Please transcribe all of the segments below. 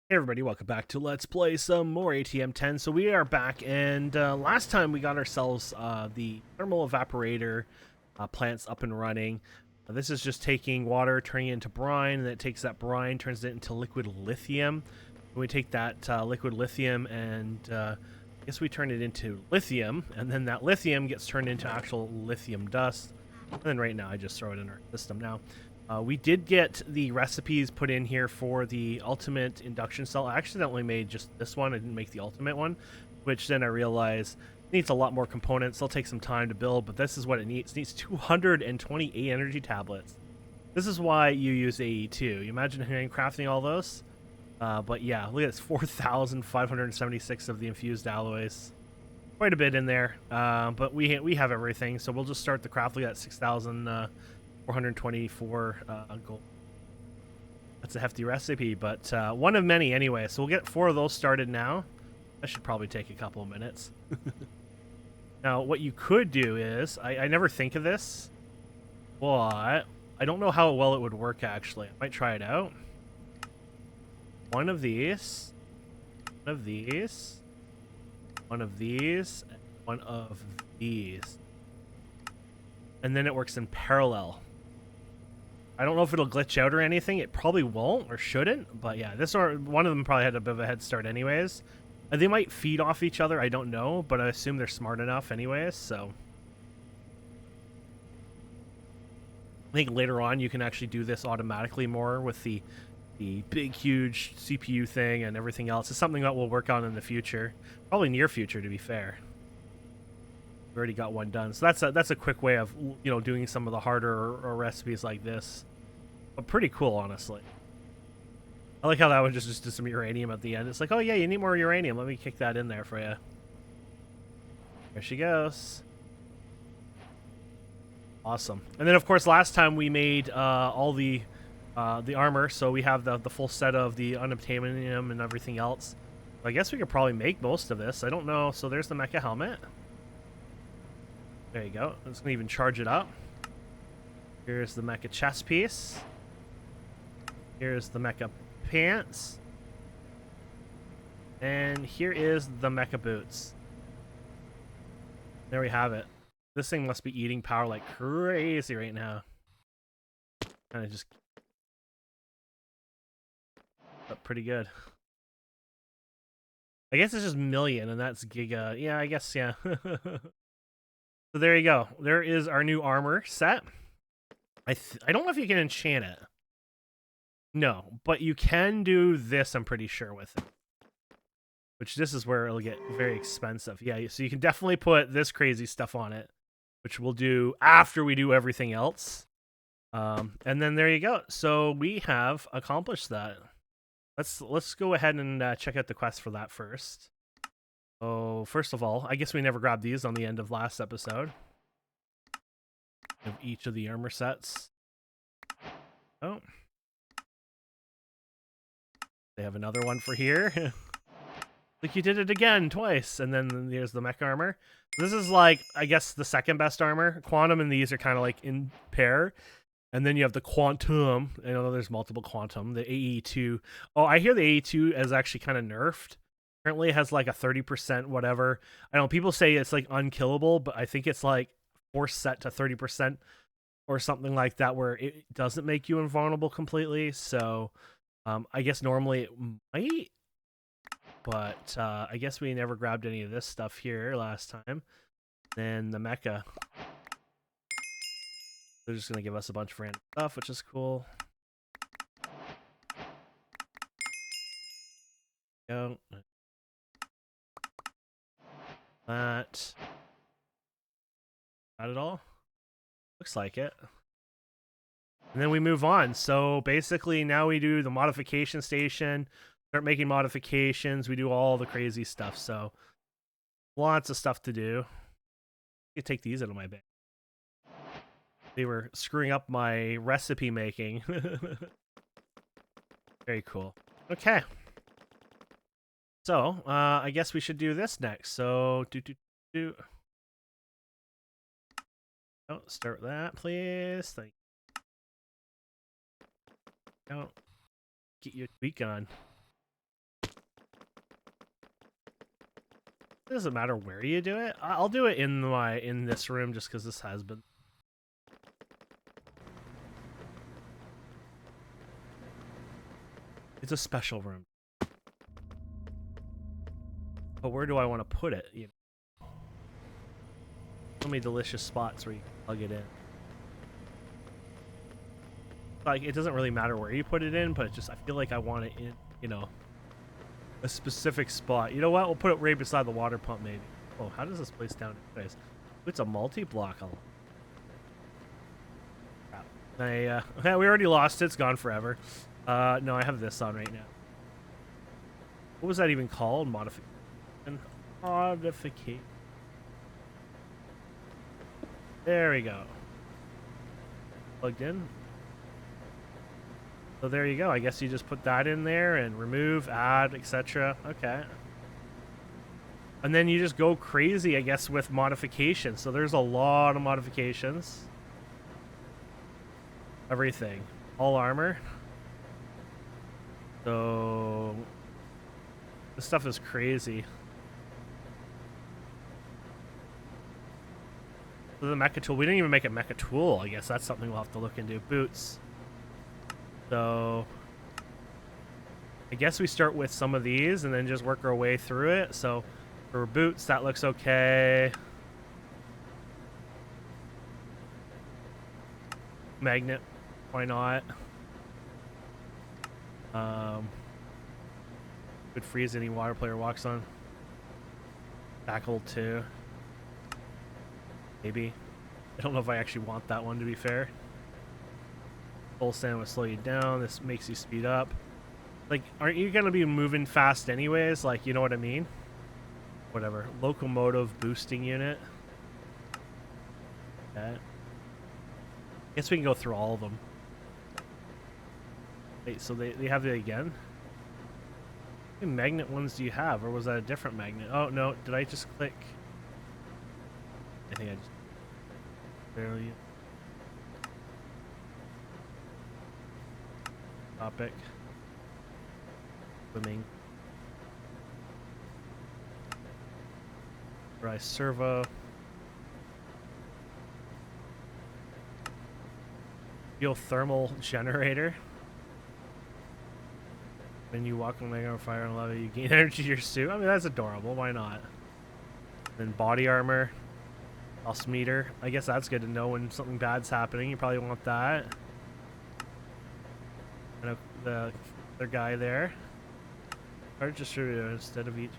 Hey everybody, welcome back to Let's Play some more ATM10. So we are back, and last time we got ourselves the thermal evaporator plants up and running. This is just taking water, turning it into brine, and then it takes that brine, turns it into liquid lithium. And we take that liquid lithium and I guess we turn it into lithium, and then that lithium gets turned into actual lithium dust. And then right now I just throw it in our system now. We did get the recipes put in here for the ultimate induction cell. I accidentally made just this one. I didn't make the ultimate one, which then I realized needs a lot more components. It'll take some time to build, but this is what it needs. It needs 228 energy tablets. This is why you use AE2. You imagine crafting all those? But yeah, look at this, 4,576 of the infused alloys. Quite a bit in there, but we have everything, so we'll just start the craft. Look at that, 6,424 gold. That's a hefty recipe, but one of many anyway. So we'll get 4 of those started now. That should probably take a couple of minutes. Now, what you could do is, I never think of this, but I don't know how well it would work actually. I might try it out. One of these, one of these, one of these, and one of these. And then it works in parallel. I don't know if it'll glitch out or anything. It probably won't or shouldn't, but yeah, one of them probably had a bit of a head start anyways. And they might feed off each other, I don't know, but I assume they're smart enough anyways, so. I think later on you can actually do this automatically more with the big, huge CPU thing and everything else. It's something that we'll work on in the future. Probably near future, to be fair. We already got one done. So that's a quick way of, you know, doing some of the harder or recipes like this. But pretty cool, honestly. I like how that one just did some uranium at the end. It's like, oh yeah, you need more uranium. Let me kick that in there for you. There she goes. Awesome. And then, of course, last time we made all the armor, so we have the full set of the unobtainium and everything else. I guess we could probably make most of this. I don't know. So there's the mecha helmet. There you go. I'm just going to even charge it up. Here's the mecha chest piece. Here's the mecha pants. And here is the mecha boots. There we have it. This thing must be eating power like crazy right now. Kind of just... But pretty good. I guess it's just million, and that's giga. Yeah, I guess, yeah. So there you go. There is our new armor set. I don't know if you can enchant it. No, but you can do this, I'm pretty sure, with it. Which this is where it'll get very expensive. Yeah, so you can definitely put this crazy stuff on it, which we'll do after we do everything else. And then there you go. So we have accomplished that. Let's go ahead and check out the quest for that first. Oh, first of all, I guess we never grabbed these on the end of last episode. Of each of the armor sets. Oh. They have another one for here. Like you did it again, twice. And then there's the mech armor. This is like, I guess, the second best armor. Quantum and these are kind of like in pair. And then you have the Quantum. I know there's multiple Quantum. The AE2. Oh, I hear the AE2 is actually kind of nerfed. Apparently it has like a 30% whatever. I know people say it's like unkillable, but I think it's like force set to 30% or something like that, where it doesn't make you invulnerable completely. So I guess normally it might, but I guess we never grabbed any of this stuff here last time. Then the mecha. They're just going to give us a bunch of random stuff, which is cool. Go. That. Got it all? Looks like it. And then we move on. So basically now we do the modification station, start making modifications. We do all the crazy stuff. So lots of stuff to do. I could take these out of my bag. They were screwing up my recipe making. Very cool. Okay. So, I guess we should do this next. So, Oh, start that, please. Thank you. Don't get your tweak on. It doesn't matter where you do it. I'll do it in this room just because this has been. It's a special room. But where do I want to put it? You know? So many delicious spots where you can plug it in. Like, it doesn't really matter where you put it in, but I feel like I want it in, you know, a specific spot. You know what? We'll put it right beside the water pump, maybe. Oh, how does this place down anyways? It's a multi-block. Yeah, we already lost it. It's gone forever. No, I have this on right now. What was that even called? Modification. Modification. There we go. Plugged in. So there you go. I guess you just put that in there and remove, add, etc. Okay. And then you just go crazy, I guess, with modifications. So there's a lot of modifications. Everything. All armor. So this stuff is crazy. So the mecha tool. We didn't even make a mecha tool. I guess that's something we'll have to look into. Boots. So I guess we start with some of these and then just work our way through it. So for boots, that looks okay. Magnet, why not? Could freeze any water player walks on. Tackle too. Maybe. I don't know if I actually want that one, to be fair. Full sand will slow you down. This makes you speed up. Like, aren't you gonna be moving fast anyways? Like, you know what I mean? Whatever. Locomotive boosting unit. Okay. Guess we can go through all of them. Wait, so they have it again? How many magnet ones do you have? Or was that a different magnet? Oh, no. Did I just click? I think I just barely. Topic. Swimming. Dry servo. Geothermal generator. When you walk on the fire and lava, you gain energy to your suit. I mean, that's adorable. Why not? Then body armor. Pulse meter. I guess that's good to know when something bad's happening. You probably want that. And the other guy there. Card distributor instead of each.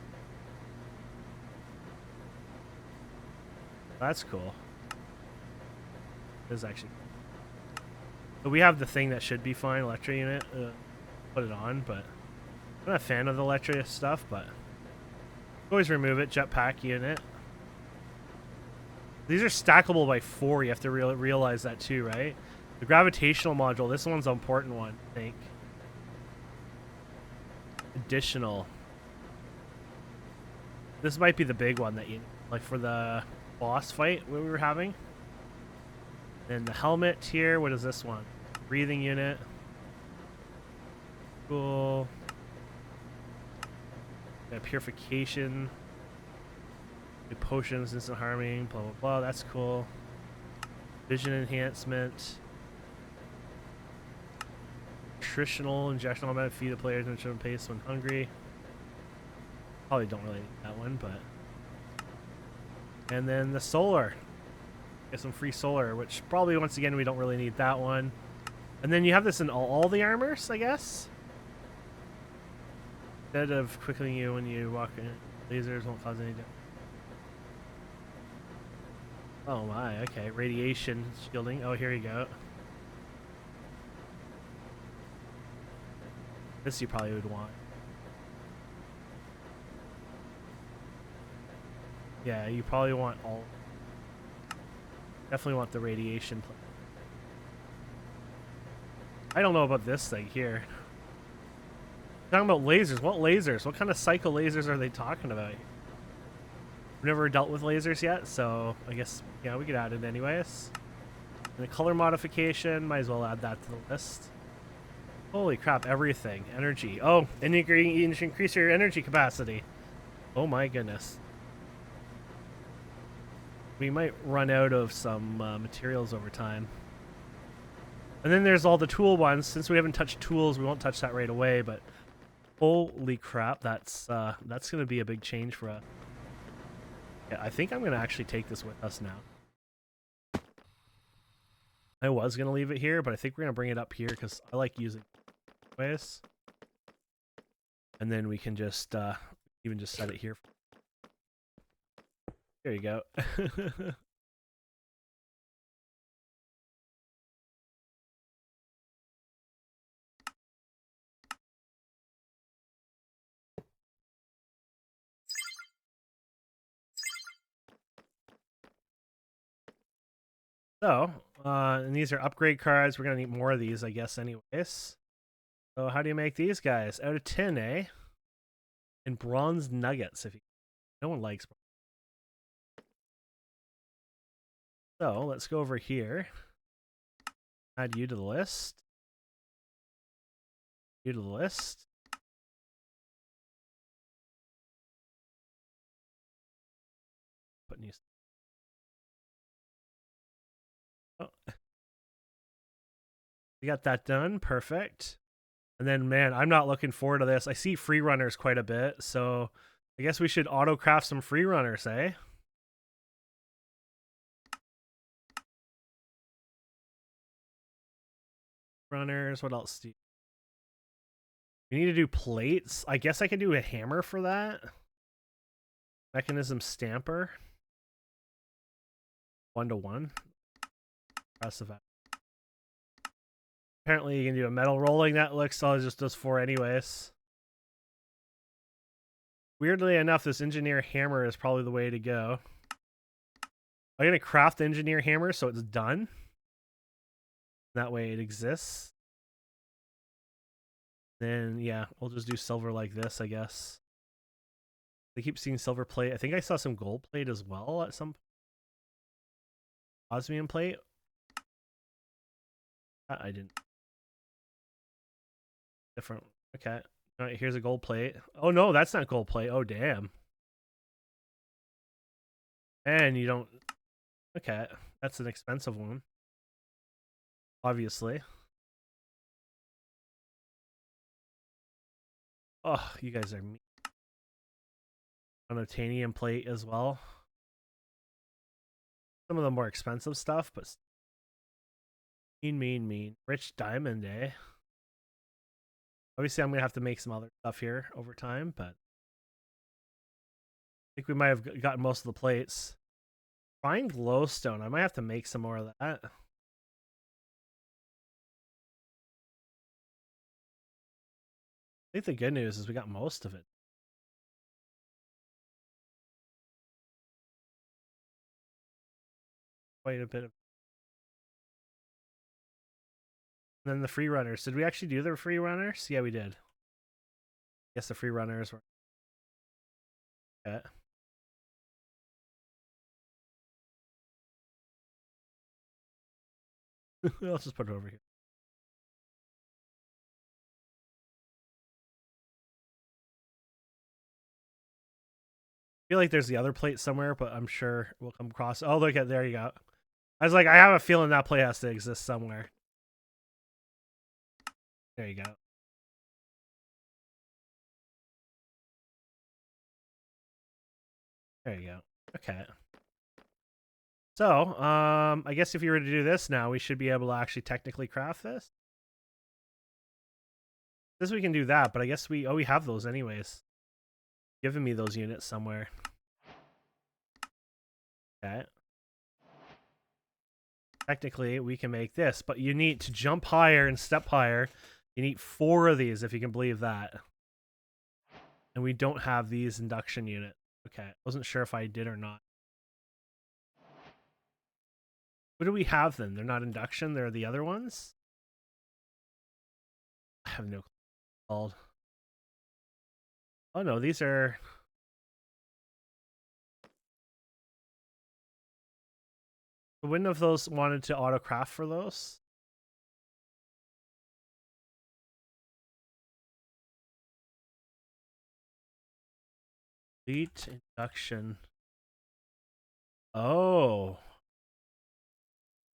That's cool. It is actually. But we have the thing that should be fine, Electro unit. Put it on, but I'm not a fan of the Electro stuff, but always remove it. Jetpack unit. These are stackable by 4. You have to realize that too, right? The gravitational module. This one's an important one, I think. Additional. This might be the big one that you like for the boss fight we were having. Then the helmet here. What is this one? Breathing unit. Cool. Got purification. Good potions, instant harming, blah blah blah. That's cool. Vision enhancement. Nutritional injection automatic feed the players and show pace when hungry. Probably don't really need that one, but. And then the solar. Get some free solar, which probably once again we don't really need that one. And then you have this in all the armors, I guess. Instead of quickling you when you walk in, lasers won't cause any damage. Oh my, okay. Radiation shielding. Oh, here you go. This you probably would want. Yeah, you probably want all. Definitely want the radiation. I don't know about this thing here. Talking about lasers. What lasers? What kind of cycle lasers are they talking about? I've never dealt with lasers yet, so I guess, yeah, we could add it anyways. And the color modification, might as well add that to the list. Holy crap, everything. Energy. Oh, and you increase your energy capacity. Oh my goodness. We might run out of some materials over time. And then there's all the tool ones. Since we haven't touched tools, we won't touch that right away, but holy crap, that's going to be a big change for us. Yeah, I think I'm going to actually take this with us now. I was going to leave it here, but I think we're going to bring it up here because I like using it ways. And then we can just even just set it here. There you go. So, and these are upgrade cards. We're going to need more of these, I guess, anyways. So how do you make these guys? Out of tin, eh? And bronze nuggets. If you... No one likes bronze. So, let's go over here. Add you to the list. You to the list. Put new... Oh. We got that done. Perfect. And then, man, I'm not looking forward to this. I see free runners quite a bit, so I guess we should auto-craft some free runners, eh? Runners, what else do you... We need to do plates. I guess I could do a hammer for that. Mekanism stamper. 1-to-1. Impressive. Apparently you can do a metal rolling. That looks all just does 4 anyways. Weirdly enough, this engineer hammer is probably the way to go. I'm going to craft the engineer hammer so it's done. That way it exists. Then, yeah, we'll just do silver like this, I guess. I keep seeing silver plate. I think I saw some gold plate as well at some point. Osmium plate. I didn't. Different. Okay. All right, here's a gold plate. Oh, no, that's not gold plate. Oh, damn. And you don't... Okay, that's an expensive one. Obviously. Oh, you guys are mean. Titanium plate as well. Some of the more expensive stuff, but mean. Rich diamond, eh? Obviously, I'm gonna have to make some other stuff here over time, but I think we might have gotten most of the plates. Fine glowstone. I might have to make some more of that. I think the good news is we got most of it. Quite a bit of... And then the free runners. Did we actually do the free runners? Yeah, we did. Guess the free runners were... Okay. Let's just put it over here. I feel like there's the other plate somewhere, but I'm sure we'll come across... Oh, look at... There you go. I was like, I have a feeling that plate has to exist somewhere. There you go. There you go. Okay. So, I guess if you were to do this now, we should be able to actually technically craft this. This we can do that, but I guess we have those anyways. Giving me those units somewhere. Okay. Technically, we can make this, but you need to jump higher and step higher. You need 4 of these, if you can believe that. And we don't have these induction units. Okay, wasn't sure if I did or not. What do we have then? They're not induction, they're the other ones? I have no clue. Called. Oh no, these are... Wouldn't have those wanted to auto-craft for those? Complete induction Oh.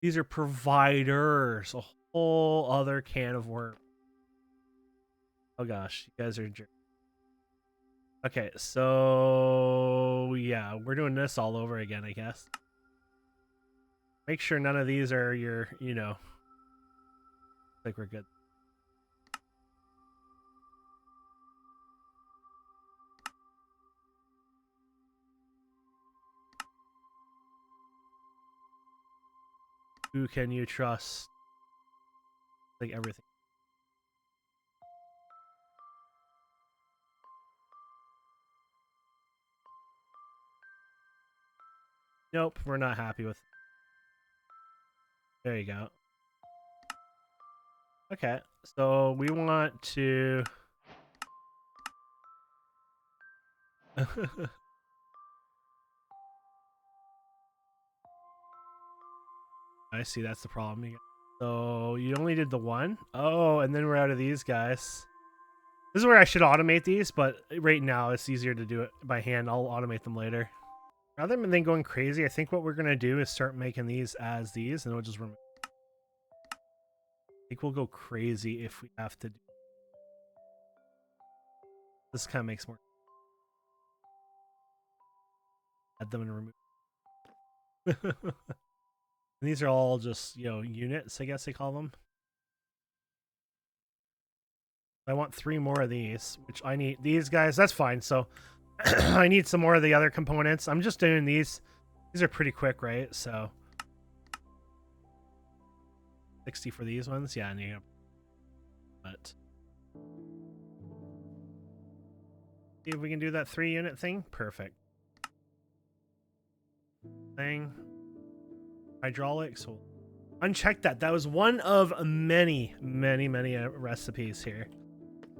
These are providers. A whole other can of worms. Oh gosh, you guys are jerks. Okay, so yeah, we're doing this all over again, I guess. Make sure none of these are your, you know, like we're good. Who can you trust? Like everything. Nope, we're not happy with. There you go. Okay, so we want to. I see, that's the problem. So you only did the one? Oh, and then we're out of these guys. This is where I should automate these, but right now it's easier to do it by hand. I'll automate them later. Rather than going crazy, I think what we're going to do is start making these as these, and we'll just remove. I think we'll go crazy if we have to do. This kind of makes more. Add them and remove. And these are all just, you know, units, I guess they call them. I want 3 more of these, which I need. These guys, that's fine. So I need some more of the other components. I'm just doing these. These are pretty quick, right? So 60 for these ones. Yeah, I need them. But see if we can do that 3 unit thing. Perfect. Thing. Hydraulics. We'll uncheck that. That was one of many recipes here.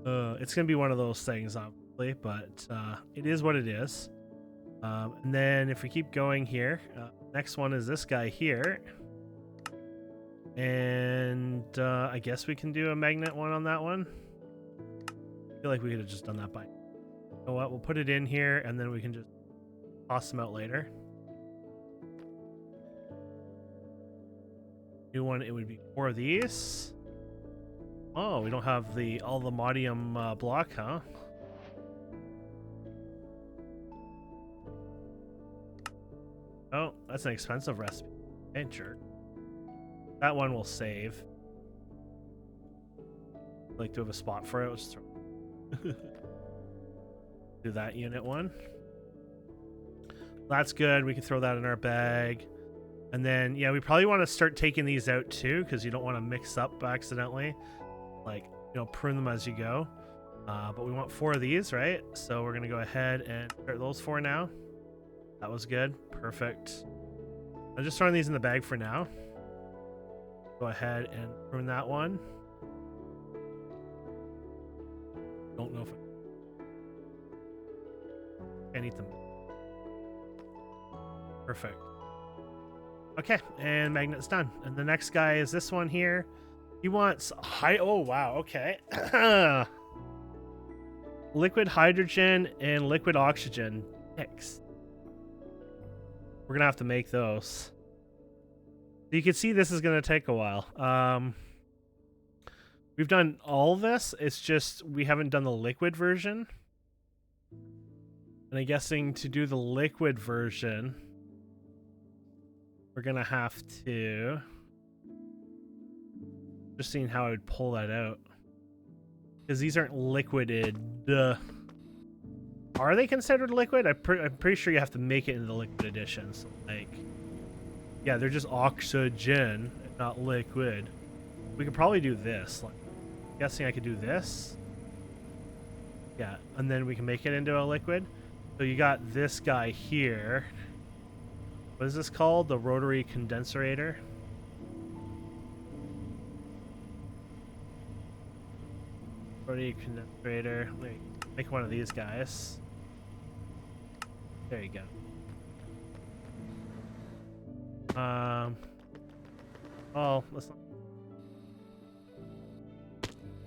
It's gonna be one of those things, obviously, but it is what it is. And then if we keep going here, next one is this guy here, and I guess we can do a magnet one on that one. I feel like we could have just done that by. You know what? We'll put it in here, and then we can just toss them out later. New one, it would be 4 of these. Oh, we don't have all the modium block, huh? Oh, that's an expensive recipe. Okay, sure. That one will save. I'd like to have a spot for it. Let's throw do that unit one. That's good. We can throw that in our bag. And then, yeah, we probably want to start taking these out too, because you don't want to mix up accidentally. Like, you know, prune them as you go. But we want 4 of these, right? So we're going to go ahead and start those 4 now. That was good. Perfect. I'm just throwing these in the bag for now. Go ahead and prune that one. Don't know if I need them. Perfect. Okay, and magnet's done. And the next guy is this one here. He wants oh wow, okay. Liquid hydrogen and liquid oxygen mix. We're gonna have to make those. You can see this is gonna take a while. We've done all this, it's just we haven't done the liquid version. And I'm guessing to do the liquid version, we're gonna have to just seeing how I would pull that out, because these aren't liquided. Are they considered liquid? I'm pretty sure you have to make it into the liquid edition. So like, yeah, they're just oxygen, not liquid. We could probably do this. Like, I'm guessing I could do this. Yeah, and then we can make it into a liquid. So you got this guy here. What is this called? The rotary condensator. Rotary condensator. Let me make one of these guys. There you go. Oh, let's not.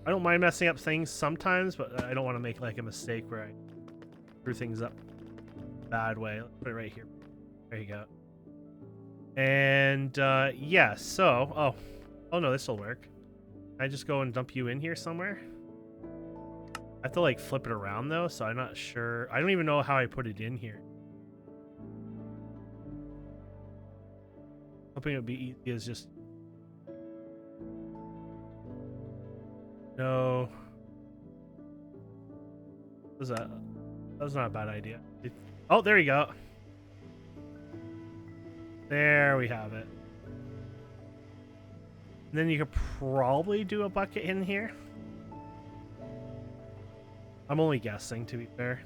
I don't mind messing up things sometimes, but I don't want to make like a mistake where I screw things up in a bad way. Let's put it right here. There you go. And yeah, so oh no, this will work. Can I just go and dump you in here somewhere? I have to like flip it around though, so I'm not sure. I don't even know how I put it in here. Hoping it would be easy as just no. That was not a bad idea. Oh, there you go. There we have it. And then you could probably do a bucket in here. I'm only guessing, to be fair.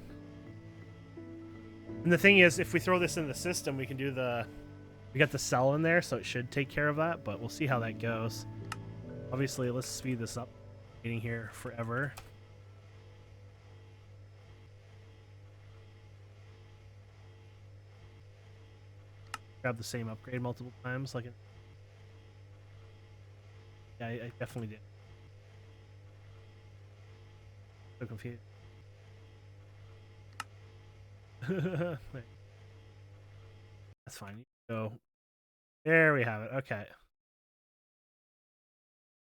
And the thing is, if we throw this in the system, we can do the... We got the cell in there, so it should take care of that, but we'll see how that goes. Obviously, let's speed this up. Waiting here forever. Grab the same upgrade multiple times, like it... Yeah, I definitely did. So confused. That's fine. So there we have it. Okay.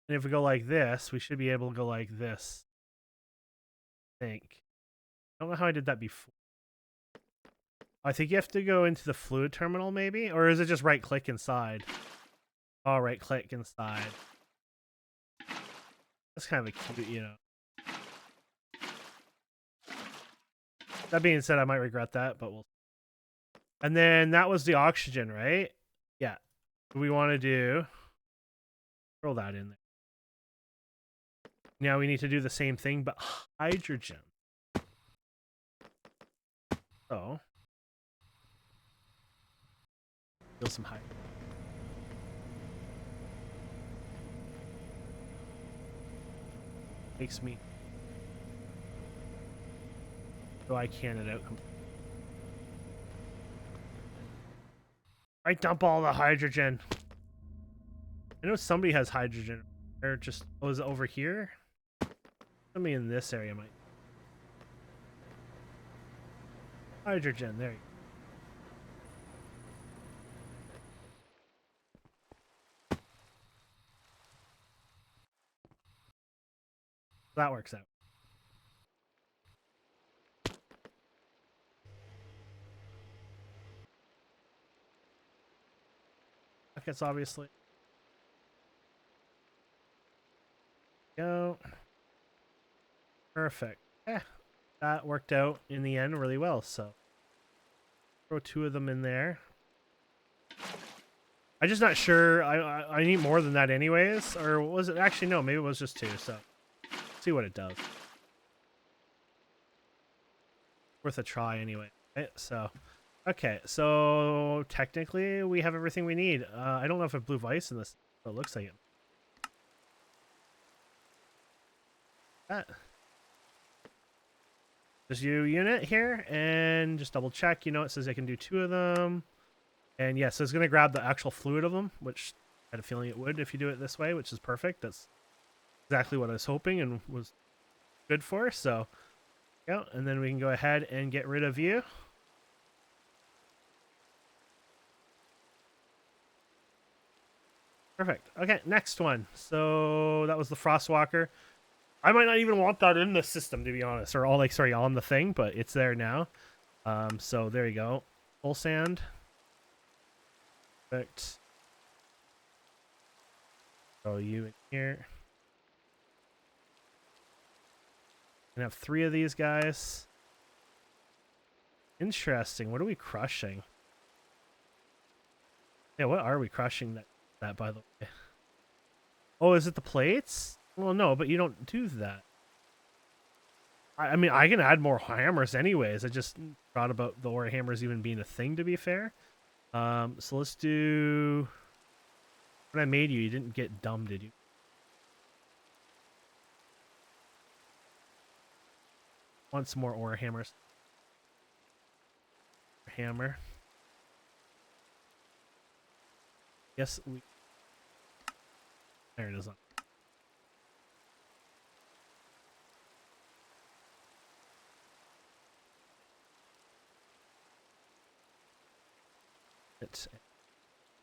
And if we go like this, we should be able to go like this. I think. I don't know how I did that before. I think you have to go into the fluid terminal, maybe? Or is it just right-click inside? Oh, right-click inside. That's kind of a cute, you know. That being said, I might regret that, but we'll... And then that was the oxygen, right? Yeah. What we want to do... Throw that in there. Now we need to do the same thing, but hydrogen. So... Feel some hydrogen. Makes me... So I can it out completely. I dump all the hydrogen. I know somebody has hydrogen. Or just... Oh, is it over here? Somebody in this area might... Hydrogen, there you go. That works out. Buckets, obviously. Go. Perfect. Yeah, that worked out in the end really well, so throw two of them in there. I'm just not sure. I need more than that anyways, or was it actually no, maybe it was just two, so see what it does. Worth a try anyway. Right? So okay, so technically we have everything we need. I don't know if it blew vice in this, but it looks like it. That. Just you unit here and just double check. You know, it says I can do two of them. And yes, yeah, so it's going to grab the actual fluid of them, which I had a feeling it would if you do it this way, which is perfect. That's exactly what I was hoping and was good for. So, yeah, and then we can go ahead and get rid of you. Perfect. Okay, next one. So that was the Frostwalker. I might not even want that in the system, to be honest, or all sorry, on the thing, but it's there now. So there you go. Full sand. Perfect. Throw you in here. And have three of these guys. Interesting. What are we crushing? Yeah, what are we crushing that by the way? Oh, is it the plates? Well, no, but you don't do that. I mean, I can add more hammers anyways. I just thought about the ore hammers even being a thing, to be fair. So let's do... When I made you didn't get dumb, did you? Want some more ore hammers. Hammer. Yes, we... There it is.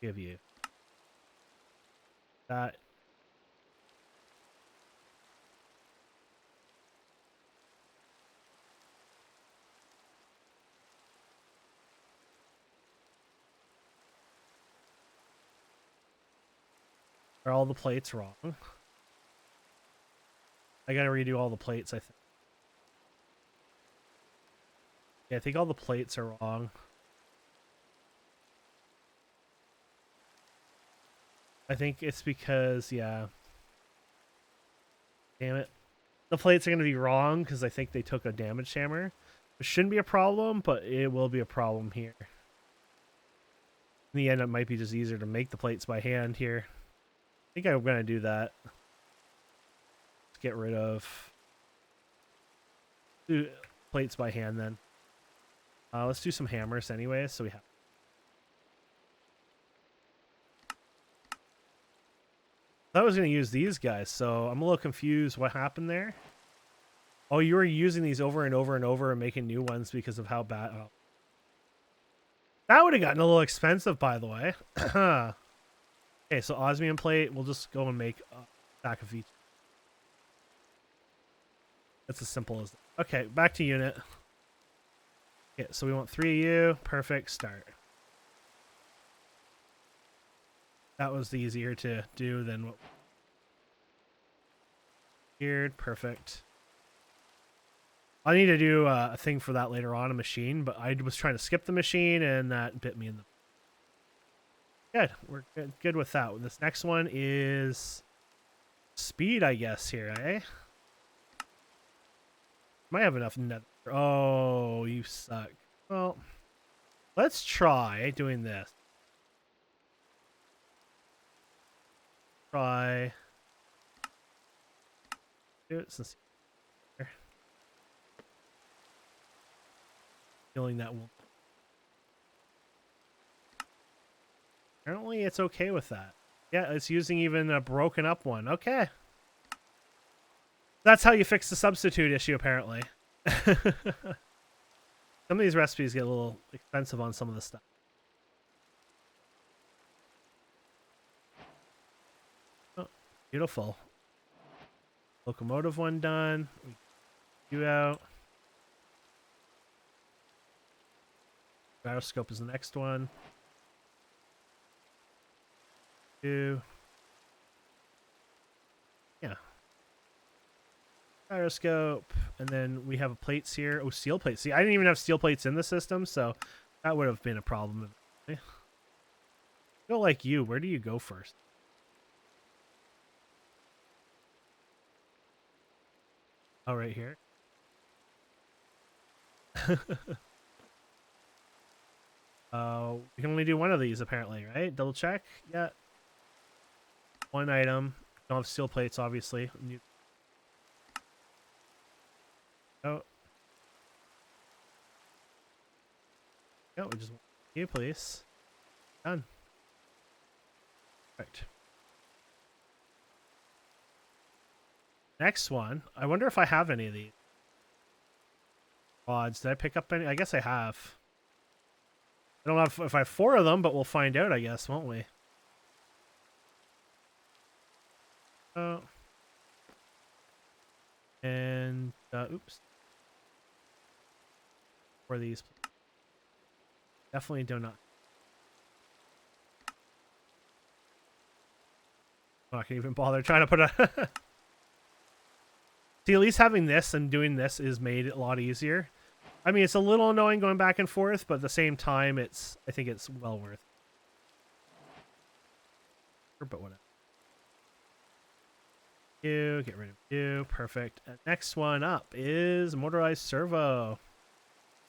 give you that. Are all the plates wrong? I gotta redo all the plates, I think. Yeah, I think all the plates are wrong. I think it's because, yeah. Damn it. The plates are going to be wrong because I think they took a damage hammer. It shouldn't be a problem, but it will be a problem here. In the end, it might be just easier to make the plates by hand here. I think I'm going to do that. Let's get rid of plates by hand then. Let's do some hammers anyway, so we have. I was going to use these guys, so I'm a little confused what happened there. Oh, you were using these over and over and over and making new ones because of how bad. Oh. That would have gotten a little expensive, by the way. Okay, so osmium plate, we'll just go and make a stack of each. That's as simple as that. Okay, back to unit. Okay, so we want 3 of you. Perfect, start. That was easier to do than what. Weird, perfect. I need to do a thing for that later on, a machine, but I was trying to skip the machine and that bit me in the. Good, we're good with that. This next one is speed, I guess, here, eh? Might have enough nether. Oh, you suck. Well, let's try doing this. Try. Do it since. Feeling that will. Apparently, it's okay with that. Yeah, it's using even a broken up one. Okay. That's how you fix the substitute issue, apparently. Some of these recipes get a little expensive on some of the stuff. Oh, beautiful. Locomotive one done. You out. Gyroscope is the next one. 2. Yeah. Gyroscope. And then we have plates here. Oh, steel plates. See, I didn't even have steel plates in the system, so that would have been a problem. Go like you. Where do you go first? Oh, right here. We can only do one of these apparently, right? Double check. Yeah. One item. Don't have steel plates, obviously. Oh. Yeah, we just want you, please. Done. Right. Next one. I wonder if I have any of these. Rods. Did I pick up any? I guess I have. I don't know if I have 4 of them, but we'll find out, I guess, won't we? Oh. And, oops. For these. Definitely do not. I'm not gonna even bother trying to put a. See, at least having this and doing this is made a lot easier. I mean, it's a little annoying going back and forth, but at the same time, I think it's well worth it. But whatever. You, get rid of you. Perfect. Next one up is motorized servo.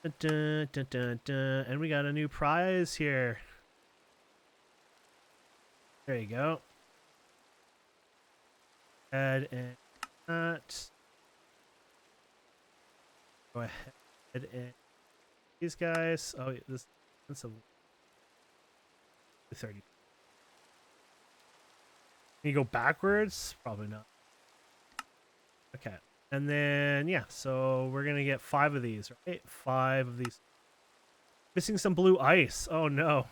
Dun, dun, dun, dun, dun. And we got a new prize here. There you go. Add and that. Go ahead and these guys. Oh, this is a 30. Can you go backwards? Probably not. Okay. And then, yeah, so we're going to get 5 of these, right? 5 of these. Missing some blue ice. Oh, no.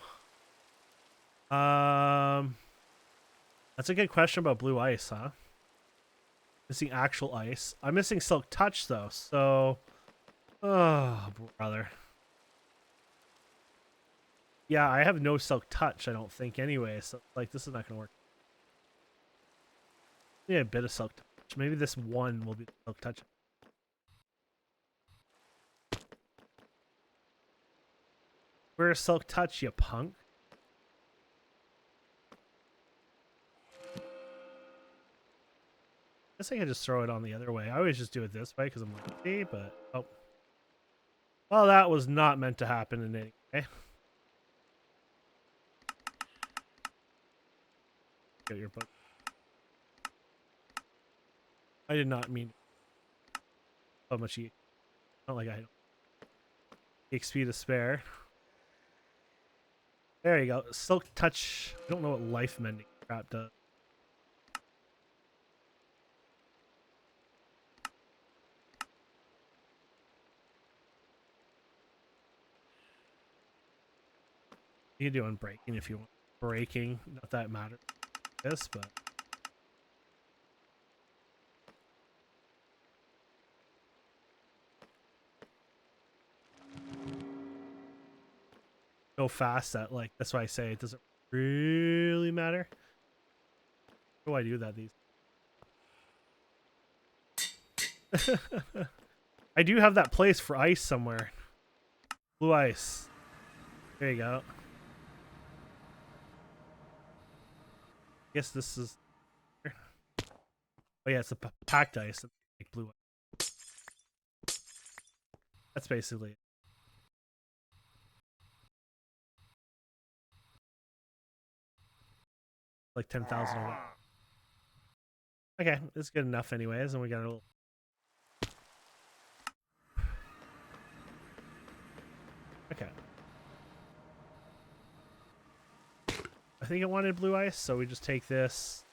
That's a good question about blue ice, huh? Missing actual ice. I'm missing silk touch though, so oh brother. Yeah, I have no silk touch, I don't think anyway, so like this is not gonna work. Yeah, a bit of silk touch. Maybe this one will be silk touch. Where's silk touch, you punk? I guess I could just throw it on the other way. I always just do it this way because I'm lazy, but oh. Well, that was not meant to happen in any way. Get your book. I did not mean how much E. Not like I don't. XP to spare. There you go. Silk touch. I don't know what life mending crap does. You can do unbreaking if you want. Breaking, not that it matters. This, but so fast that like that's why I say it doesn't really matter. How do I do that these? I do have that place for ice somewhere. Blue ice. There you go. Guess this is. Oh yeah, it's a packed ice. Like blue ice. That's basically it. Like 10,000 away. Okay, it's good enough anyways, and we got a little. Okay. I think it wanted blue ice, so we just take this.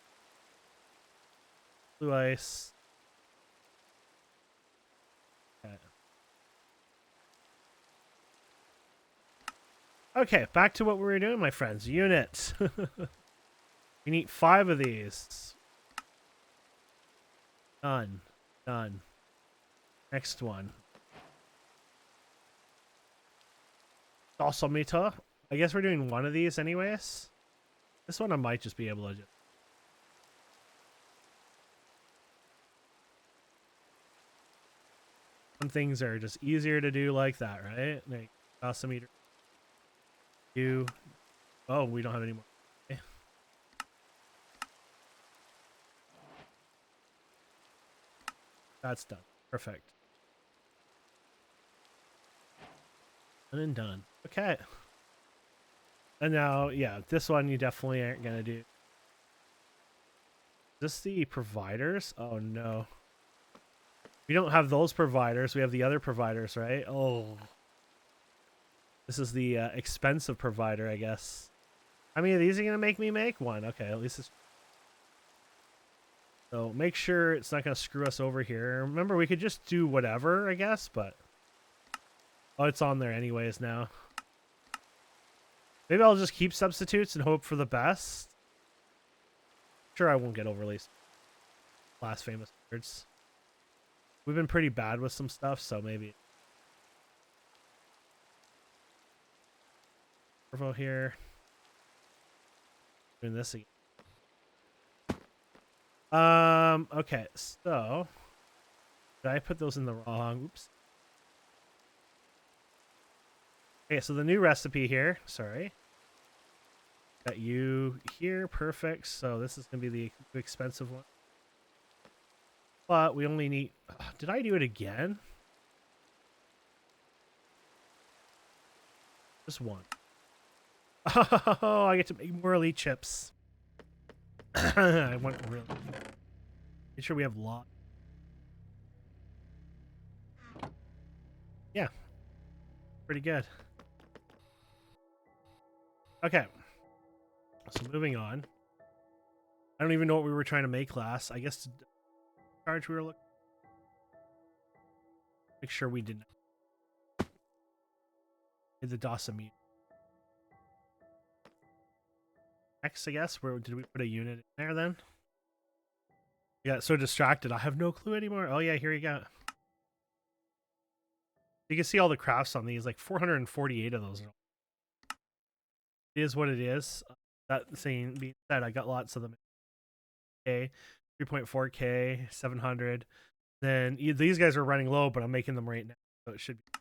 Blue ice. Okay. Okay, back to what we were doing, my friends. Unit. We need 5 of these. Done. Done. Next one. Also meter. I guess we're doing one of these anyways. This one I might just be able to just. Some things are just easier to do like that, right? Like also meter. You. Oh, we don't have any more. Okay. That's done. Perfect. Done and done. Okay. And now, yeah, this one you definitely aren't gonna do. Is this the providers? Oh no. We don't have those providers. We have the other providers, right? Oh. This is the expensive provider, I guess. How many of these are gonna make me make one? Okay, at least it's. So make sure it's not gonna screw us over here. Remember, we could just do whatever, I guess, but. Oh, it's on there anyways now. Maybe I'll just keep substitutes and hope for the best. Sure, I won't get overly last famous words. We've been pretty bad with some stuff, so maybe. Servo here. Doing this again. Okay, so. Did I put those in the wrong? Oops. Okay, so the new recipe here. Sorry. Got you here. Perfect. So this is going to be the expensive one. But we only need... Did I do it again? Just one. Oh, I get to make more elite chips. I want really... Make sure we have lot. Yeah. Pretty good. Okay. So moving on. I don't even know what we were trying to make last. I guess charge we were looking. Make sure we didn't. Hit the DOS mute. next, I guess. Where did we put a unit in there then? I got so distracted. I have no clue anymore. Oh yeah, here you go. You can see all the crafts on these, like 448 of those. It is what it is. That saying being said, I got lots of them. Okay, 3.4K, 700. Then these guys are running low, but I'm making them right now, so it should be.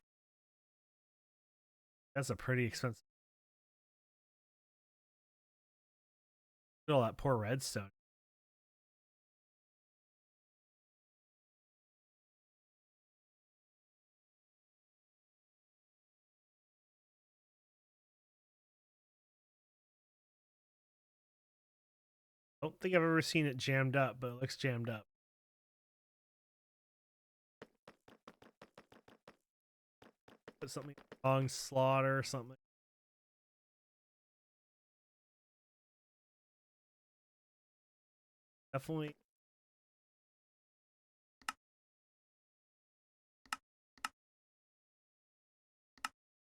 That's a pretty expensive. Look at all that poor redstone. I don't think I've ever seen it jammed up, but it looks jammed up. Put something wrong slot or something. Definitely.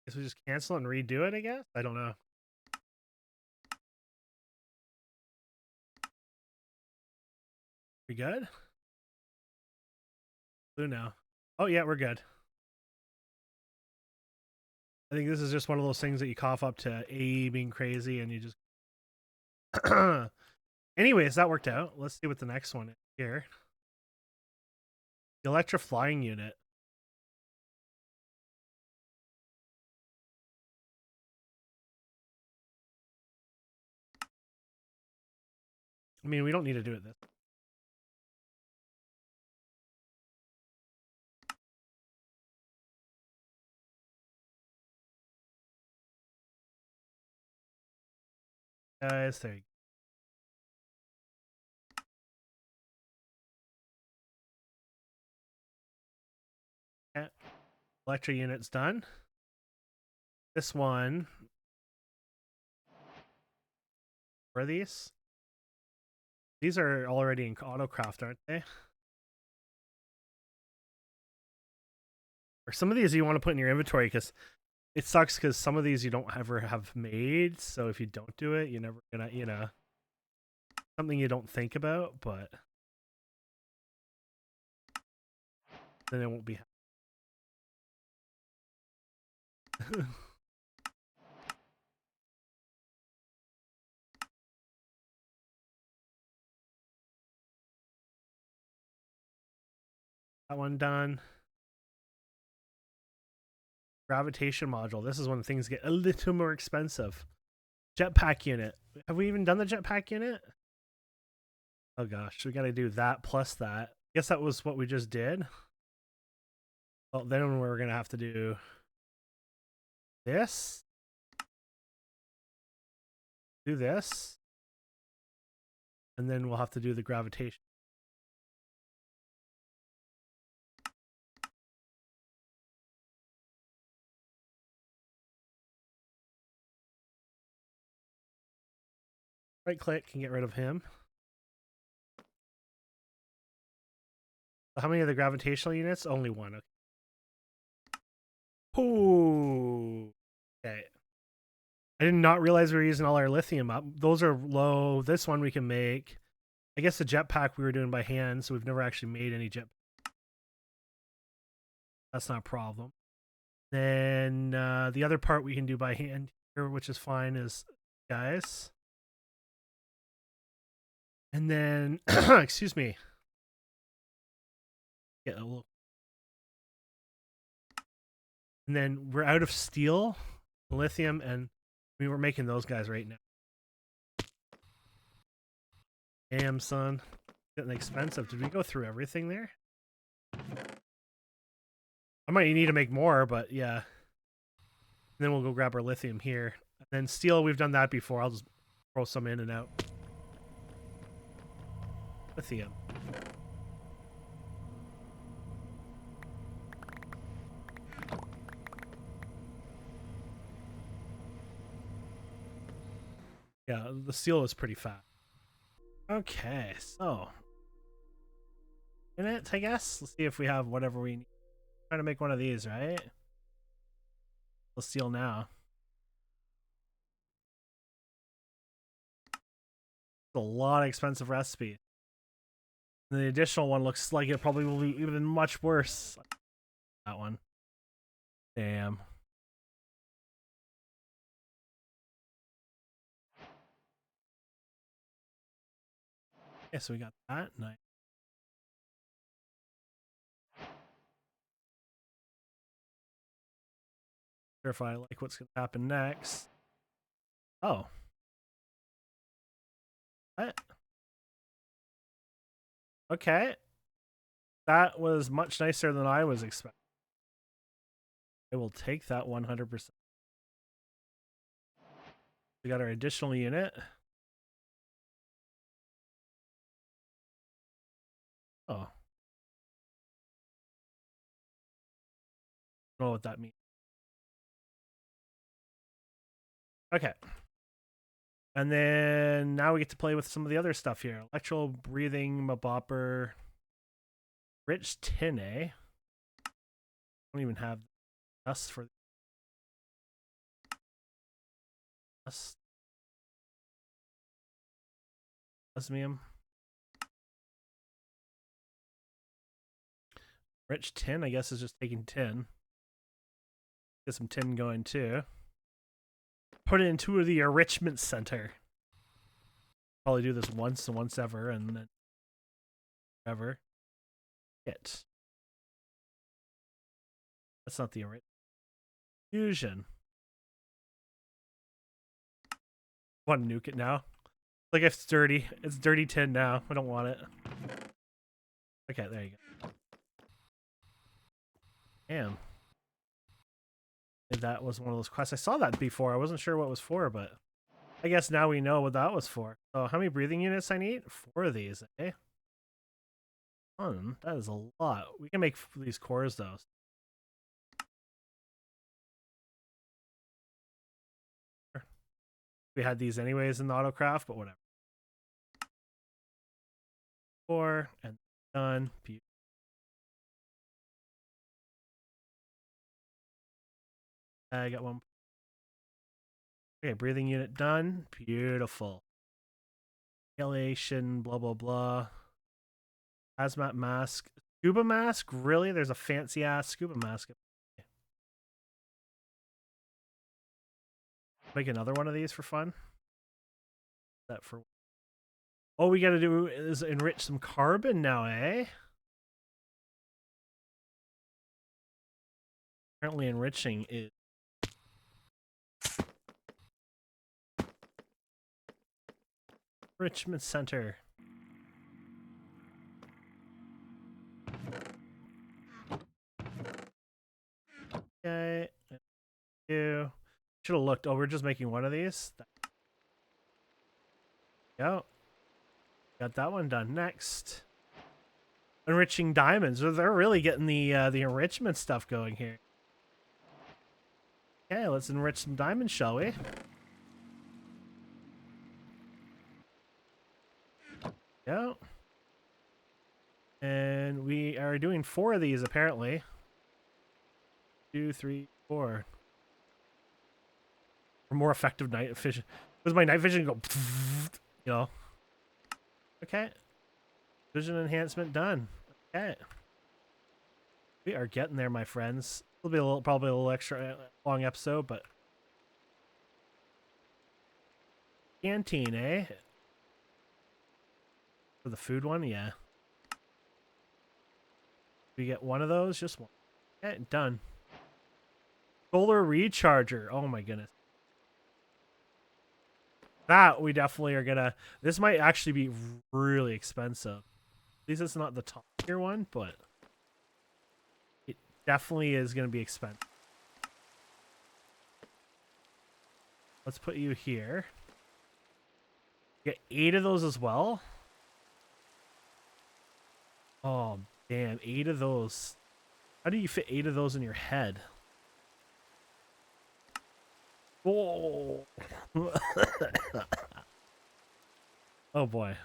Guess we just cancel and redo it, I guess? I don't know. We good? Blue now. Oh yeah, we're good. I think this is just one of those things that you cough up to AE being crazy and you just anyways, that worked out. Let's see what the next one is here. The Electra Flying Unit. I mean, we don't need to do it this. Guys, there you go. Yeah. Electra unit's done. This one. Where are these? These are already in autocraft, aren't they? Or some of these you want to put in your inventory because it sucks because some of these you don't ever have made. So if you don't do it, you're never gonna, something you don't think about, but then it won't be. That one done. Gravitation module. This is when things get a little more expensive. Jetpack unit. Have we even done the jetpack unit? Oh gosh, we gotta do that plus that. I guess that was what we just did. Well, then we're gonna have to do this. Do this. And then we'll have to do the gravitation. Right click can get rid of him. How many of the gravitational units? Only one. Ooh. Okay. I did not realize we were using all our lithium up. Those are low. This one we can make. I guess the jetpack we were doing by hand, so we've never actually made any jet. That's not a problem. Then the other part we can do by hand here, which is fine, is guys. And then, excuse me. Get a little. And then we're out of steel, lithium, and we were making those guys right now. Damn, son. Getting expensive. Did we go through everything there? I might need to make more, but yeah. And then we'll go grab our lithium here. And then steel, we've done that before. I'll just throw some in and out. Lithium. Yeah, the steel is pretty fat. Okay, so in it, I guess. Let's see if we have whatever we need. Trying to make one of these, right? Let's steel now. a lot of expensive recipe. And the additional one looks like it probably will be even much worse. That one. Damn. Yeah, so we got that. Nice. Sure if I like what's going to happen next. Oh. What? Okay. That was much nicer than I was expecting. I will take that 100%. We got our additional unit. Oh. I don't know what that means. Okay. And then now we get to play with some of the other stuff here. Electro breathing, Mabopper, rich tin, eh? I don't even have dust for dust. Osmium. Rich tin, I guess, is just taking tin. Get some tin going too. Put it into the enrichment center. Probably do this once and once ever, and then ever. Hit. That's not the enrichment. Fusion. Want to nuke it now? Like it's dirty. It's dirty tin now. I don't want it. Okay, there you go. Damn. That was one of those quests. I saw that before. I wasn't sure what it was for, but I guess now we know what that was for. So how many breathing units I need? 4 of these, eh? That is a lot. We can make these cores, though. We had these anyways in the autocraft, but whatever. 4 and done. I got one. Okay, breathing unit done. Beautiful. Inhalation, blah, blah, blah. Hazmat mask. Scuba mask? Really? There's a fancy ass scuba mask. Make another one of these for fun. That for. All we gotta do is enrich some carbon now, eh? Apparently enriching is Enrichment Center. Okay. You should have looked. Oh, we're just making one of these. Go. Got that one done. Next. Enriching diamonds. They're really getting the enrichment stuff going here. Okay, let's enrich some diamonds, shall we? Go. And we are doing 4 of these apparently. 2, 3, 4. For more effective night vision. Does my night vision go? You know. Okay. Vision enhancement done. Okay. We are getting there, my friends. It'll be probably a little extra long episode, but canteen, eh? For the food one, yeah. We get one of those, just one. Okay, done. Solar recharger. Oh my goodness. That we definitely are gonna. This might actually be really expensive. At least it's not the top tier one, but it definitely is gonna be expensive. Let's put you here. Get 8 of those as well. Oh damn, 8 of those. How do you fit 8 of those in your head? Oh. Oh boy.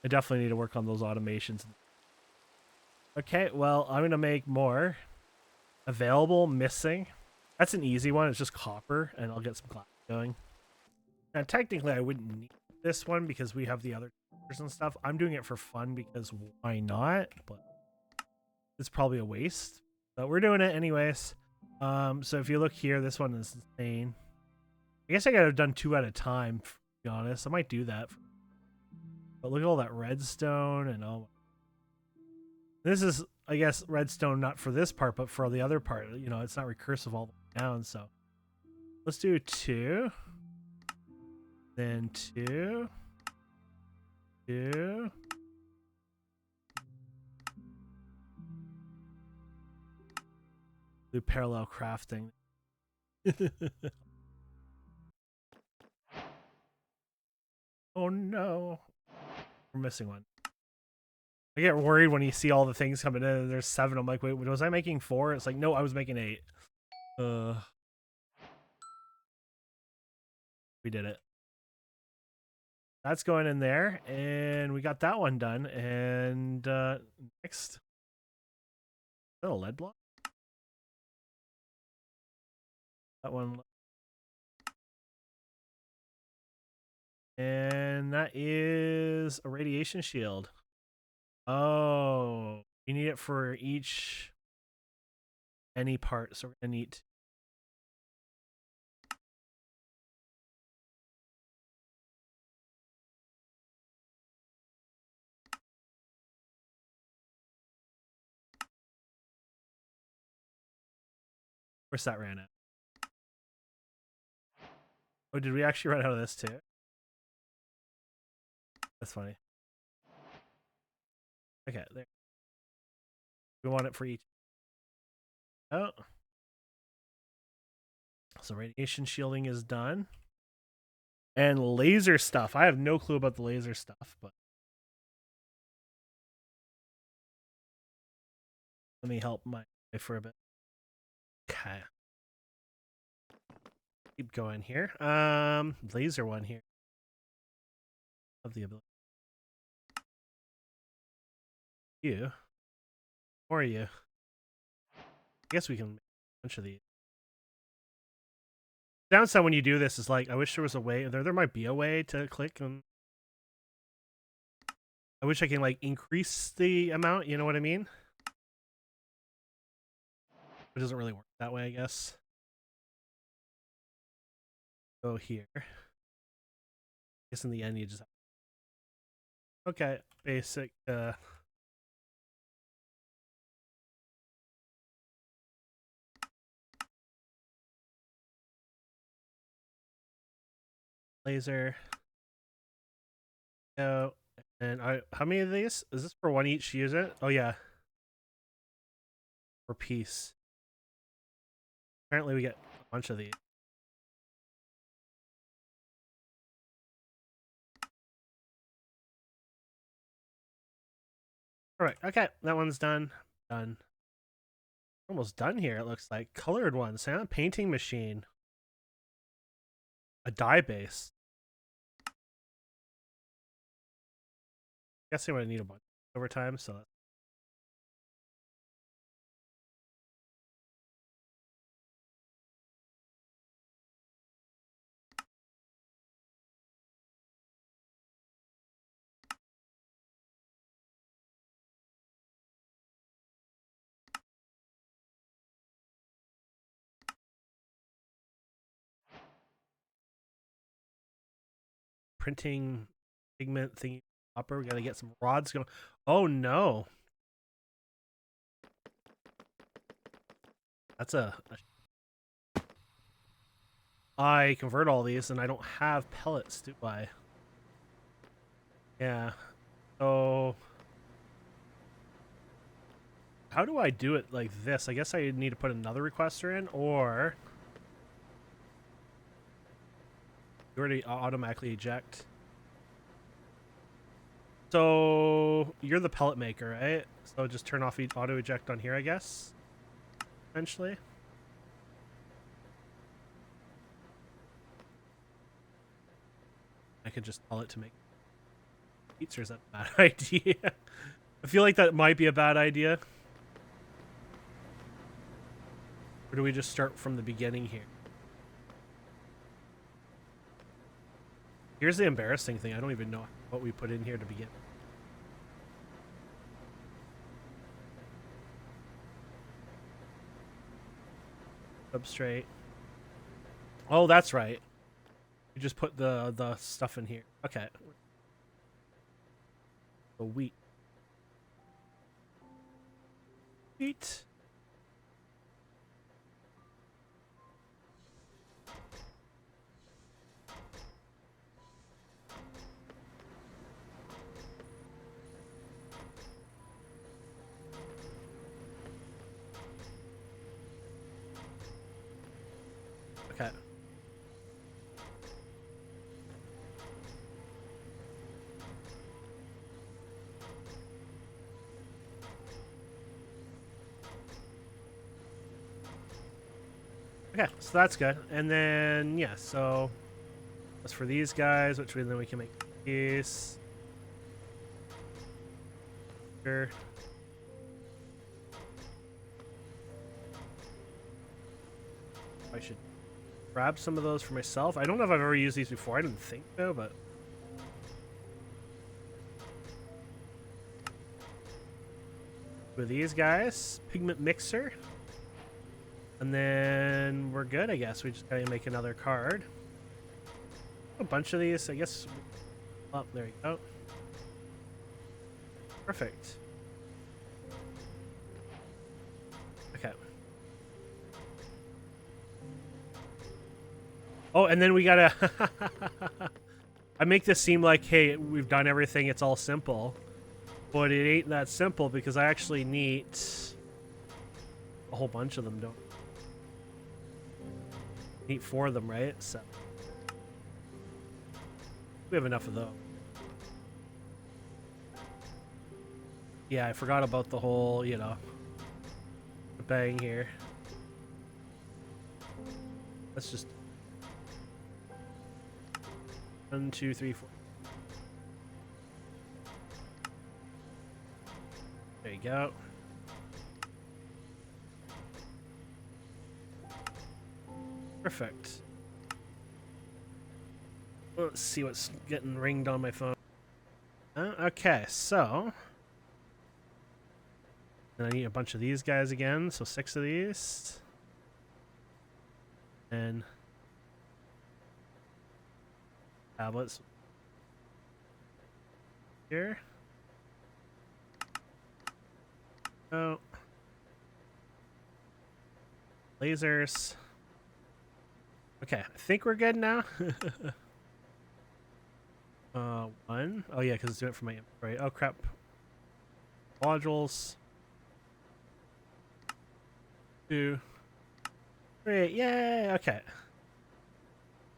I definitely need to work on those automations. Okay, well, I'm going to make more. Available, missing. That's an easy one. It's just copper, and I'll get some glass going. Now, technically, I wouldn't need this one because we have the other and stuff. I'm doing it for fun because why not? But it's probably a waste. But we're doing it anyways. So if you look here, this one is insane. I guess I gotta have done 2 at a time, to be honest. I might do that. But look at all that redstone and all. This is, I guess, redstone not for this part, but for the other part. You know, it's not recursive all the way down, so let's do 2. Then 2. 2. Do parallel crafting. Oh no. We're missing one. I get worried when you see all the things coming in and there's 7. I'm like, wait, was I making 4? It's like, no, I was making 8. We did it. That's going in there, and we got that one done. And next, is that a lead block? That one. And that is a radiation shield. Oh, you need it for any part, so we're gonna need. Where's that ran out? Oh, did we actually run out of this too? That's funny. Okay, there. We want it for each. Oh. So radiation shielding is done. And laser stuff. I have no clue about the laser stuff, but let me help my wife for a bit. Okay. Keep going here. Laser one here. Of the ability. You. Or you. I guess we can make a bunch of these. Downside when you do this is like, I wish there was a way. There might be a way to click and. I wish I can like increase the amount. You know what I mean? It doesn't really work that way, I guess. Go here. I guess in the end you just. Okay, basic. Laser. Go. And how many of these? Is this for one each use it? Oh yeah. Per piece. Apparently we get a bunch of these. Alright, okay. That one's done. Done. Almost done here, it looks like. Colored ones, huh? Painting machine. A dye base. Guessing I would need a bunch over time, so printing pigment thingy upper. We gotta get some rods going. Oh no. That's I convert all these and I don't have pellets, do I? Yeah. So how do I do it like this? I guess I need to put another requester in, or you already automatically eject. So you're the pellet maker, right? So just turn off auto eject on here, I guess. Eventually. I could just tell it to make beats, or is that a bad idea? I feel like that might be a bad idea. Or do we just start from the beginning here? Here's the embarrassing thing. I don't even know what we put in here to begin. Substrate. Oh, that's right. You just put the stuff in here. Okay. The wheat. Wheat. Okay. Okay, so that's good. And then, yeah, so that's for these guys, which then we can make these. Sure. I should grab some of those for myself. I don't know if I've ever used these before. I didn't think so, but... with these guys, Pigment Mixer. And then we're good, I guess. We just gotta make another card. A bunch of these, I guess. Oh, there you go. Perfect. Okay. Oh, and then we gotta... I make this seem like, hey, we've done everything, it's all simple. But it ain't that simple because I actually need a whole bunch of them, don't need 4 of them, right? So we have enough of those. Yeah, I forgot about the whole, you know, bang here. Let's just 1, 2, 3, 4. There you go. Perfect. Let's see what's getting ringed on my phone. Okay, so I need a bunch of these guys again, so 6 of these. And tablets here. Oh. Lasers. Okay, I think we're good now. 1. Oh yeah, because it's doing it for my inventory. Oh crap. Modules. 2. 3. Yay! Okay.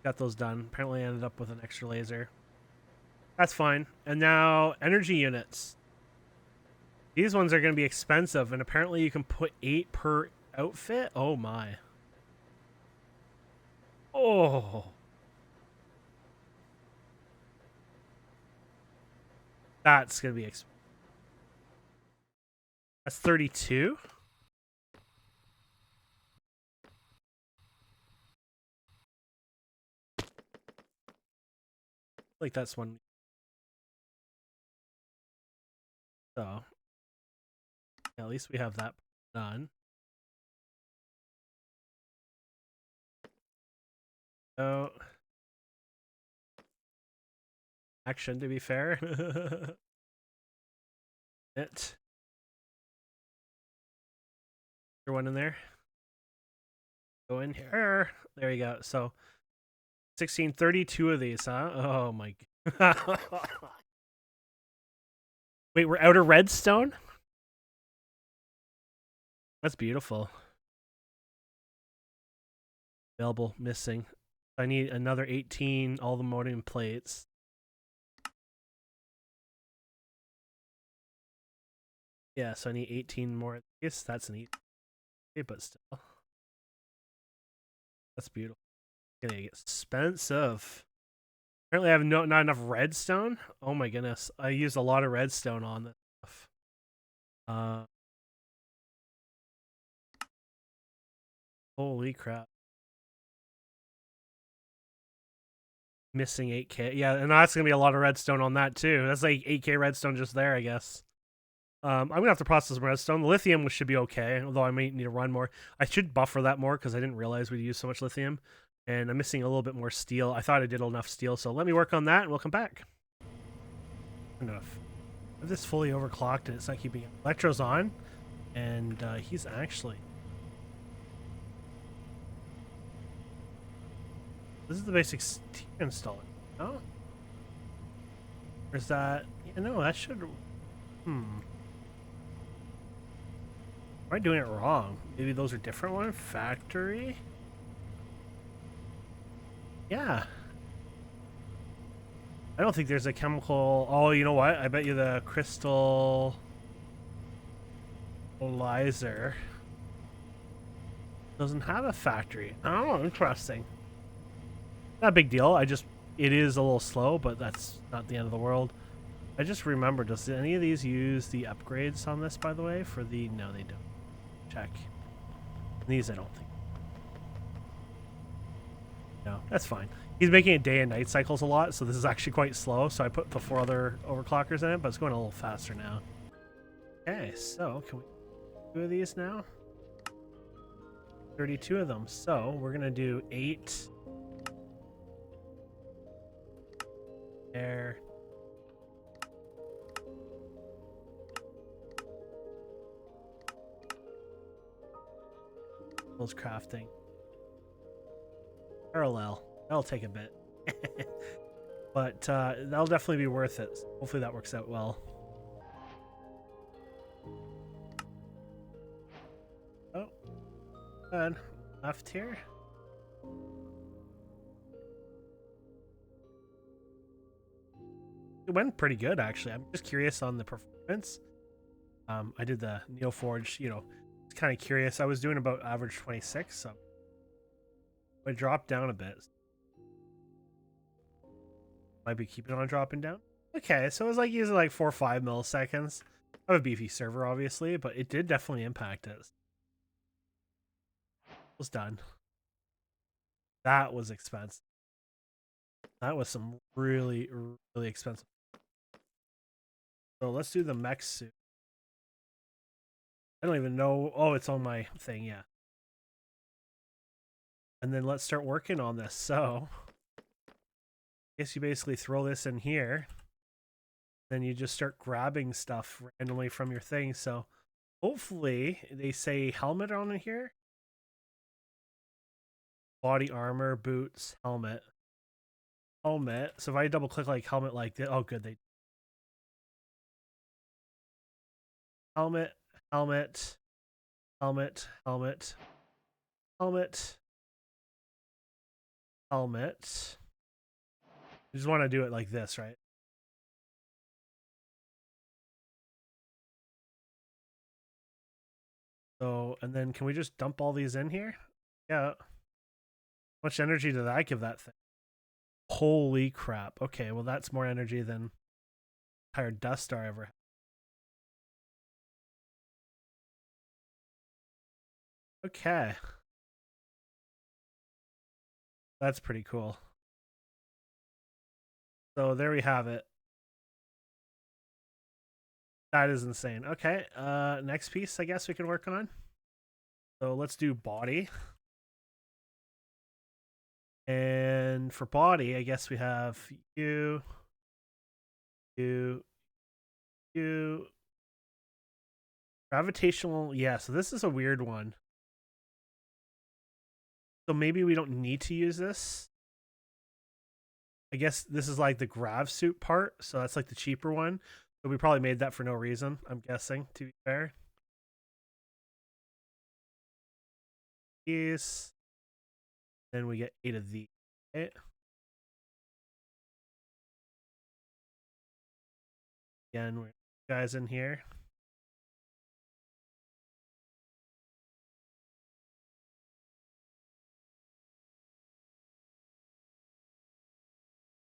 Got those done. Apparently I ended up with an extra laser. That's fine. And now energy units. These ones are going to be expensive, and apparently you can put 8 per outfit. Oh my. Oh. That's going to be expensive. That's 32? Like that's one. So, yeah, at least we have that done. Oh. Action, to be fair. It. Your one in there. Go in here. There you go. So 1632 of these, huh? Oh my god. Wait, we're out of redstone? That's beautiful. Available, missing. I need another 18 all the modem plates. Yeah, so I need 18 more. I guess that's neat. Okay, but still. That's beautiful. It's gonna get expensive. Apparently I have not enough redstone. Oh my goodness. I used a lot of redstone on this stuff. Holy crap. Missing 8K. Yeah, and that's gonna be a lot of redstone on that too. That's like 8K redstone just there, I guess. I'm gonna have to process some redstone. The lithium should be okay, although I may need to run more. I should buffer that more because I didn't realize we'd use so much lithium. And I'm missing a little bit more steel. I thought I did enough steel, so let me work on that and we'll come back. Enough. I have this fully overclocked and it's not keeping it. Electro's on, and he's actually... This is the basic installer. Oh? Or is that... Yeah, no, that should... Am I doing it wrong? Maybe those are different ones? Factory? Yeah. I don't think there's a chemical... Oh, you know what? I bet you the crystal... Lizer doesn't have a factory. Oh, interesting. Not a big deal. It is a little slow, but that's not the end of the world. I just remembered, does any of these use the upgrades on this, by the way? For the... No, they don't. Check. These I don't think. No, that's fine. He's making it day and night cycles a lot, so this is actually quite slow. So I put the 4 other overclockers in it, but it's going a little faster now. Okay, so can we do 2 of these now? 32 of them. So we're gonna do 8 there. Those crafting. Parallel. That'll take a bit. But that'll definitely be worth it. Hopefully that works out well. Oh. And left here. It went pretty good, actually. I'm just curious on the performance. I did the Neoforge, you know, kind of curious. I was doing about average 26, so I dropped down a bit. Might be keeping on dropping down. Okay, so it was like using like 4 or 5 milliseconds. I have a beefy server, obviously, but it did definitely impact it. It was done. That was expensive. That was some really, really expensive. So let's do the MekaSuit. I don't even know. Oh, it's on my thing, yeah. And then let's start working on this. So I guess you basically throw this in here. Then you just start grabbing stuff randomly from your thing. So hopefully they say helmet on here. Body armor, boots, helmet. Helmet. So if I double click like helmet like this. Oh, good. Helmet, helmet, helmet, helmet, helmet, helmet. You just want to do it like this, right? So, and then can we just dump all these in here? Yeah. How much energy did I give that thing? Holy crap. Okay, well that's more energy than entire Dust Star ever had. Okay. That's pretty cool. So there we have it. That is insane. Okay, next piece I guess we can work on. So let's do body. And for body, I guess we have you. Gravitational, yeah, so this is a weird one. So maybe we don't need to use this. I guess this is like the grav suit part, so that's like the cheaper one. So we probably made that for no reason, I'm guessing, to be fair. These. Then we get 8 of these. Okay. Again, we're guys in here.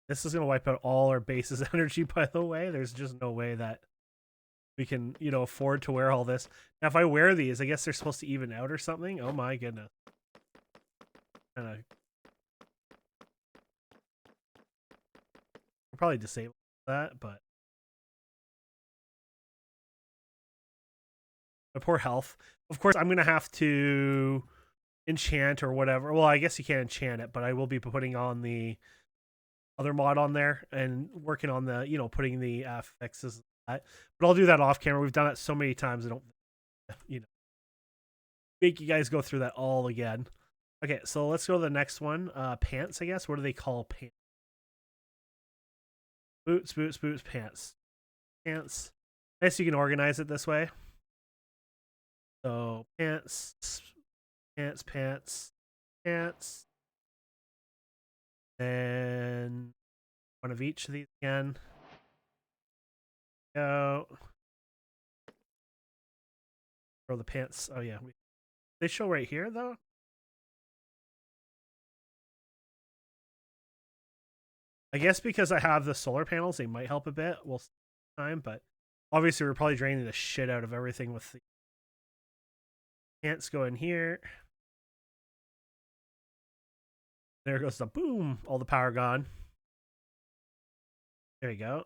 This is going to wipe out all our base's energy, by the way. There's just no way that we can, you know, afford to wear all this. Now, if I wear these, I guess they're supposed to even out or something. Oh my goodness. Kind of I'll probably disable that, but my poor health. Of course, I'm gonna have to enchant or whatever. Well, I guess you can't enchant it, but I will be putting on the other mod on there and working on the, you know, putting the fixes. But I'll do that off camera. We've done it so many times. I don't, you know, make you guys go through that all again. Okay, so let's go to the next one. Pants, I guess. What do they call pants? Boots, boots, boots, pants. Pants. I guess you can organize it this way. So pants, pants, pants, pants. And one of each of these again. Go. Throw the pants. Oh yeah. They show right here though. I guess because I have the solar panels, they might help a bit. We'll see time, but obviously we're probably draining the shit out of everything with the pants go in here. There goes the boom, all the power gone. There you go.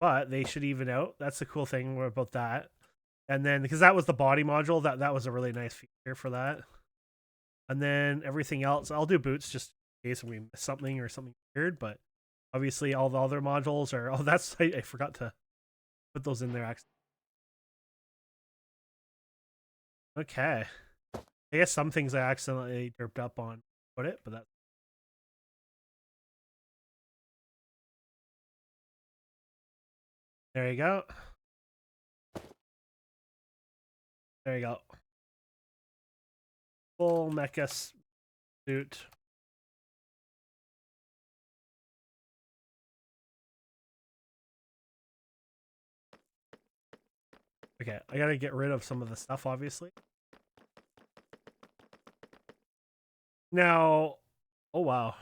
But they should even out. That's the cool thing about that. And then because that was the body module, that was a really nice feature for that. And then everything else, I'll do boots just in case we miss something or something weird, but obviously all the other modules are, oh, that's, I forgot to put those in there. Okay. I guess some things I accidentally derped up on put it, but that. There you go. There you go. Full MekaSuit. Okay, I gotta get rid of some of the stuff, obviously. Now, oh wow.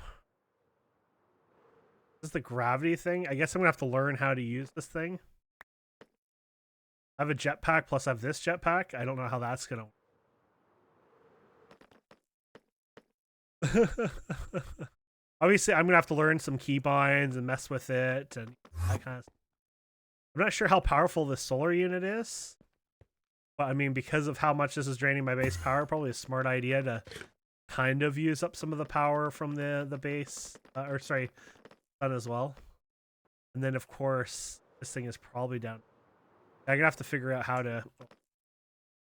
This is the gravity thing. I guess I'm gonna have to learn how to use this thing. I have a jetpack, plus I have this jetpack. I don't know how that's gonna Obviously, I'm gonna have to learn some keybinds and mess with it and that kind of stuff. I'm not sure how powerful this solar unit is, but I mean, because of how much this is draining my base power, probably a smart idea to kind of use up some of the power from the base, or sorry, sun as well. And then of course, this thing is probably down. I'm gonna have to figure out how to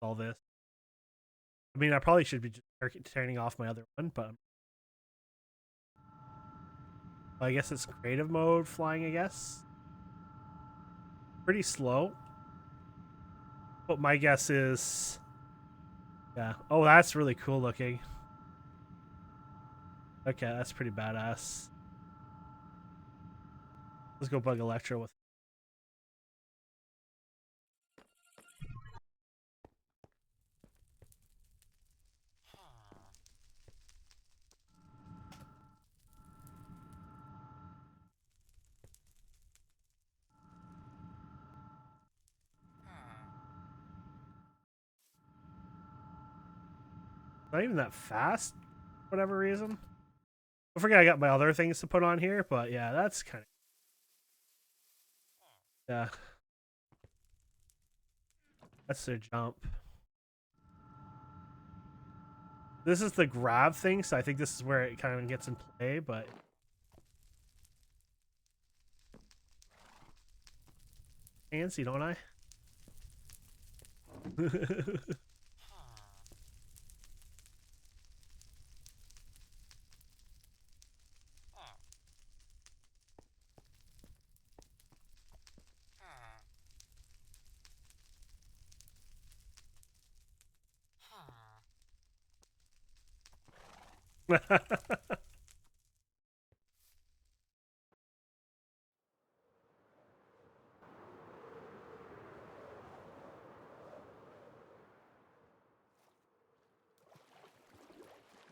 all this. I mean, I probably should be just turning off my other one, but I guess it's creative mode flying, I guess. Pretty slow. But my guess is, yeah. Oh, that's really cool looking. Okay, that's pretty badass. Let's go bug Electro with. Not even that fast, for whatever reason. I forget I got my other things to put on here, but yeah, that's kind of. Yeah. That's their jump. This is the grab thing, so I think this is where it kind of gets in play, but. Fancy, don't I?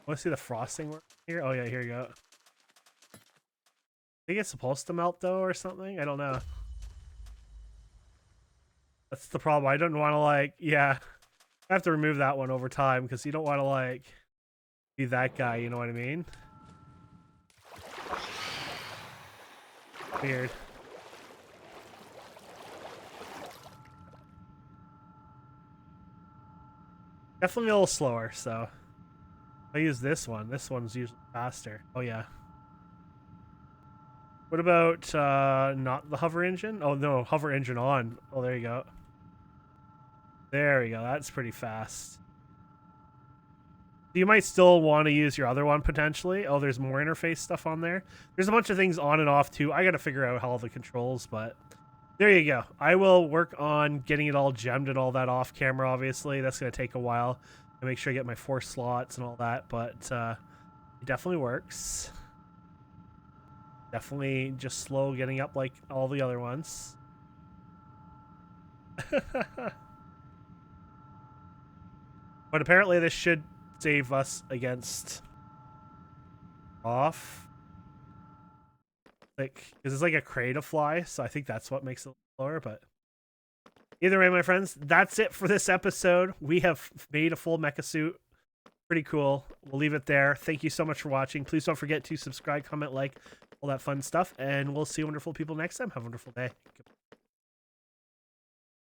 Want to see the frosting work here? Oh yeah, here you go. I think it's supposed to melt though or something. I don't know. That's the problem. I don't want to like, yeah. I have to remove that one over time because you don't want to like be that guy, you know what I mean? Weird. Definitely a little slower, so I use this one. This one's usually faster. Oh yeah. What about not the hover engine? Oh no, hover engine on. Oh, there you go. There we go. That's pretty fast. You might still want to use your other one potentially. Oh, there's more interface stuff on there. There's a bunch of things on and off too. I got to figure out all the controls, but there you go. I will work on getting it all gemmed and all that off camera, obviously. That's going to take a while. I make sure I get my 4 slots and all that, but it definitely works. Definitely just slow getting up like all the other ones. But apparently this should save us against off. Like, because it's like a crate to fly, so I think that's what makes it lower, but either way, my friends, that's it for this episode. We have made a full MekaSuit. Pretty cool. We'll leave it there. Thank you so much for watching. Please don't forget to subscribe, comment, like, all that fun stuff, and we'll see wonderful people next time. Have a wonderful day. Goodbye.